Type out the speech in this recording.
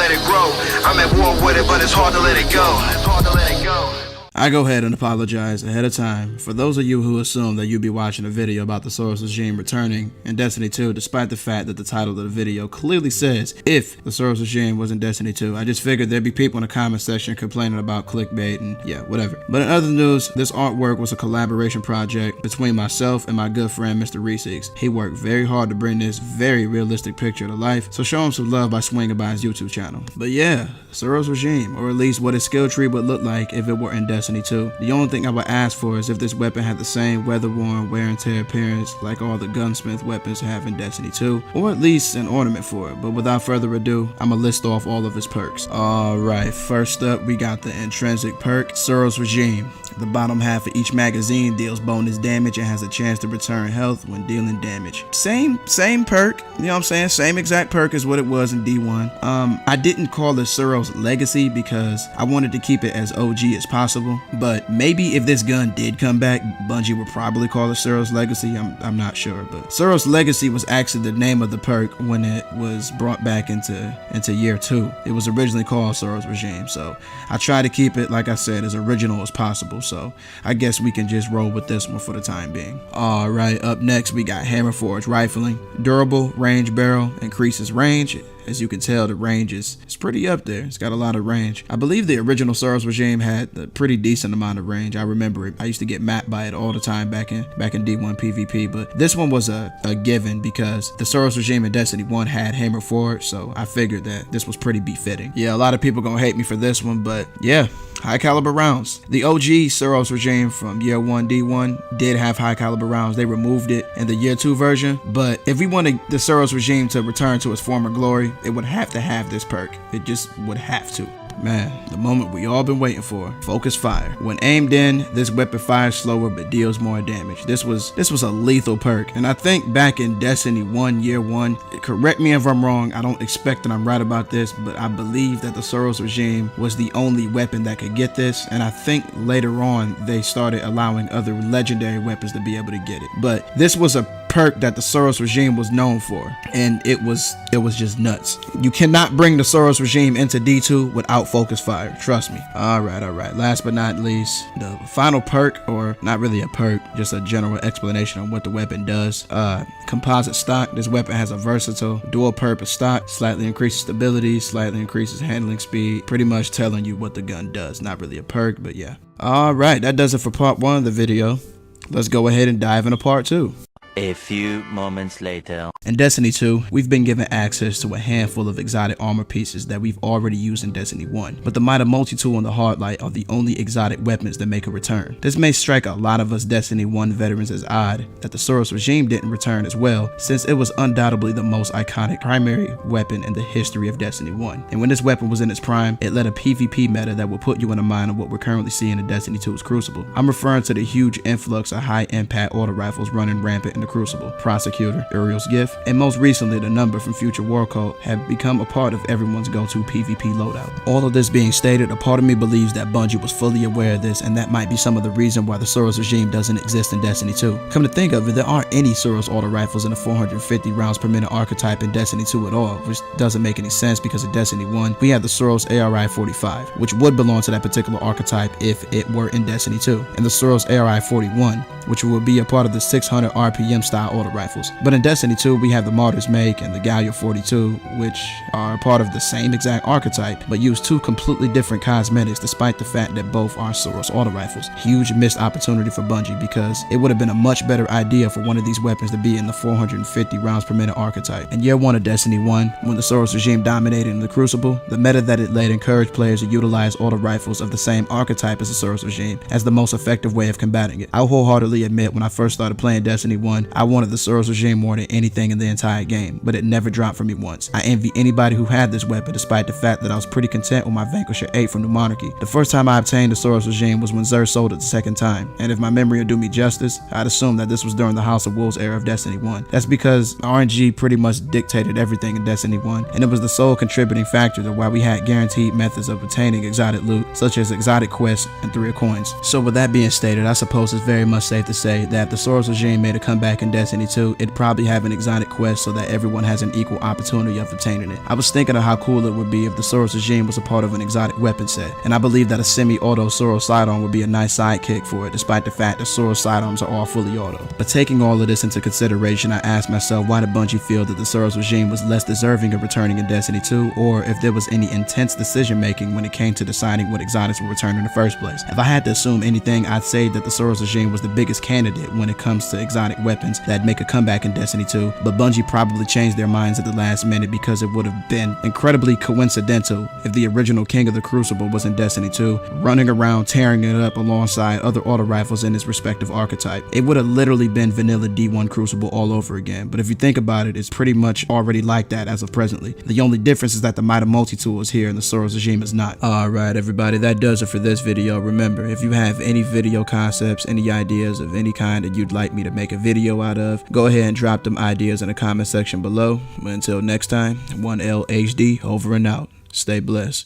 let it grow. I'm at war with it, but it's hard to let it go. I go ahead and apologize ahead of time for those of you who assume that you'd be watching a video about the Suros Regime returning in Destiny 2, despite the fact that the title of the video clearly says if the Suros Regime was in Destiny 2. I just figured there'd be people in the comment section complaining about clickbait and yeah, whatever. But in other news, this artwork was a collaboration project between myself and my good friend Mr. Reeseeks. He worked very hard to bring this very realistic picture to life, so show him some love by swinging by his YouTube channel. But yeah, Suros Regime, or at least what his skill tree would look like if it were in Destiny 2. The only thing I would ask for is if this weapon had the same weather-worn, wear and tear appearance like all the gunsmith weapons have in Destiny 2, or at least an ornament for it. But without further ado, I'ma list off all of his perks. Alright, first up we got the intrinsic perk, Suros Regime. The bottom half of each magazine deals bonus damage and has a chance to return health when dealing damage. Same perk, you know what I'm saying? Same exact perk as what it was in D1. I didn't call it Suros Legacy because I wanted to keep it as OG as possible, but maybe if this gun did come back, Bungie would probably call it Suros Legacy. I'm not sure, but Suros Legacy was actually the name of the perk when it was brought back into year 2. It was originally called Suros Regime, so I try to keep it, like I said, as original as possible. So I guess we can just roll with this one for the time being. Alright, up next we got Hammer Forge Rifling. Durable, range barrel, increases range. As you can tell, the range is pretty up there. It's got a lot of range. I believe the original Suros Regime had a pretty decent amount of range. I remember it. I used to get mapped by it all the time back in D1 PvP, but this one was a given because the Suros Regime in Destiny 1 had Hammer Forge, so I figured that this was pretty befitting. Yeah, a lot of people gonna hate me for this one, but yeah, high caliber rounds. The OG Suros Regime from year 1 D1 did have high caliber rounds. They removed it in the year 2 version, but if we wanted the Suros Regime to return to its former glory, it would have to have this perk. It just would have to. Man, the moment we all been waiting for. Focus fire. When aimed in, this weapon fires slower but deals more damage. This was a lethal perk, and I think back in Destiny 1 year 1, correct me if I'm wrong, I don't expect that I'm right about this, but I believe that the Suros Regime was the only weapon that could get this, and I think later on they started allowing other legendary weapons to be able to get it. But this was a perk that the Suros Regime was known for, and it was just nuts. You cannot bring the Suros Regime into D2 without focus fire, trust me. Alright, last but not least, the final perk, or not really a perk, just a general explanation on what the weapon does. Composite stock. This weapon has a versatile dual purpose stock, slightly increases stability, slightly increases handling speed, pretty much telling you what the gun does. Not really a perk, but yeah. Alright, that does it for part 1 of the video. Let's go ahead and dive into part 2. A few moments later. In Destiny 2, we've been given access to a handful of exotic armor pieces that we've already used in Destiny 1, but the Mighty Multi-Tool and the Hardlight are the only exotic weapons that make a return. This may strike a lot of us Destiny 1 veterans as odd that the Suros Regime didn't return as well, since it was undoubtedly the most iconic primary weapon in the history of Destiny 1. And when this weapon was in its prime, it led a PvP meta that will put you in the mind of what we're currently seeing in Destiny 2's Crucible. I'm referring to the huge influx of high-impact auto rifles running rampant in the Crucible. Prosecutor, Uriel's Gift, and most recently the Number from Future War Cult have become a part of everyone's go-to PvP loadout. All of this being stated, a part of me believes that Bungie was fully aware of this, and that might be some of the reason why the Suros Regime doesn't exist in Destiny 2. Come to think of it, there aren't any Suros auto rifles in the 450 rounds per minute archetype in Destiny 2 at all, which doesn't make any sense because in Destiny 1 we had the Suros ARI 45, which would belong to that particular archetype if it were in Destiny 2, and the Suros ARI 41, which will be a part of the 600 RPM style auto rifles. But in Destiny 2, we have the Martyr's Make and the Gallia 42, which are a part of the same exact archetype, but use two completely different cosmetics despite the fact that both are Suros auto rifles. Huge missed opportunity for Bungie because it would have been a much better idea for one of these weapons to be in the 450 rounds per minute archetype. In year 1 of Destiny 1, when the Suros Regime dominated in the Crucible, the meta that it led encouraged players to utilize auto rifles of the same archetype as the Suros Regime as the most effective way of combating it. I wholeheartedly admit when I first started playing Destiny 1, I wanted the Suros Regime more than anything in the entire game, but it never dropped for me once. I envy anybody who had this weapon despite the fact that I was pretty content with my Vanquisher 8 from New Monarchy. The first time I obtained the Suros Regime was when Xur sold it the second time, and if my memory will do me justice, I'd assume that this was during the House of Wolves era of Destiny 1. That's because RNG pretty much dictated everything in Destiny 1, and it was the sole contributing factor to why we had guaranteed methods of obtaining exotic loot, such as exotic quests and 3 of coins. So with that being stated, I suppose it's very much safe to say that if the Suros Regime made a comeback back in Destiny 2, it'd probably have an exotic quest so that everyone has an equal opportunity of obtaining it. I was thinking of how cool it would be if the Suros Regime was a part of an exotic weapon set, and I believe that a semi-auto Suros sidearm would be a nice sidekick for it, despite the fact that Suros sidearms are all fully auto. But taking all of this into consideration, I asked myself why did Bungie feel that the Suros Regime was less deserving of returning in Destiny 2, or if there was any intense decision making when it came to deciding what exotics would return in the first place. If I had to assume anything, I'd say that the Suros Regime was the biggest candidate when it comes to exotic weapons that make a comeback in Destiny 2, but Bungie probably changed their minds at the last minute because it would have been incredibly coincidental if the original King of the Crucible was in Destiny 2, running around tearing it up alongside other auto rifles in his respective archetype. It would have literally been vanilla D1 Crucible all over again, but if you think about it, it's pretty much already like that as of presently. The only difference is that the Might of Multi-Tool is here and the Suros Regime is not. Alright everybody, that does it for this video. Remember, if you have any video concepts, any ideas of any kind that you'd like me to make a video out of, go ahead and drop them ideas in the comment section below. But until next time, 1LHD over and out. Stay blessed.